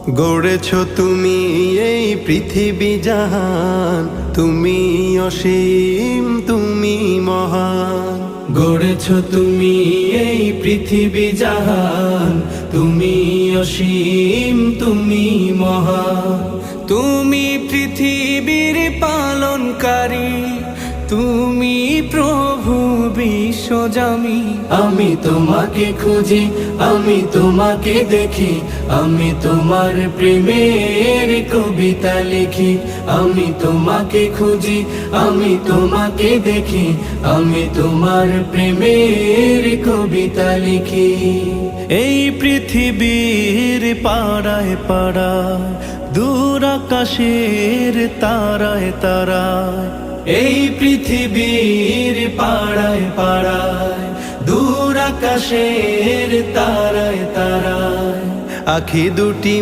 গড়েছ তুমি এই পৃথিবী জাহান, তুমি অসীম তুমি মহান। গড়েছ তুমি এই পৃথিবী জাহান, তুমি অসীম তুমি মহান। তুমি পৃথিবীর পালনকারী, তুমি প্রভু বিশ্বজামি। আমি তোমাকে খুঁজি, আমি তোমাকে দেখি, আমি তোমার প্রেমের কবিতা লিখি। আমি তোমাকে খুঁজি, আমি তোমাকে দেখি, আমি তোমার প্রেমের কবিতা লিখি। এই পৃথিবীর পাড়ায় পাড়ায়, দূর আকাশের তারায় তারায়, এই পৃথিবীর পাড়ায় পাড়ায়, দূর আকাশের তারায় তারায়, আখি দুটি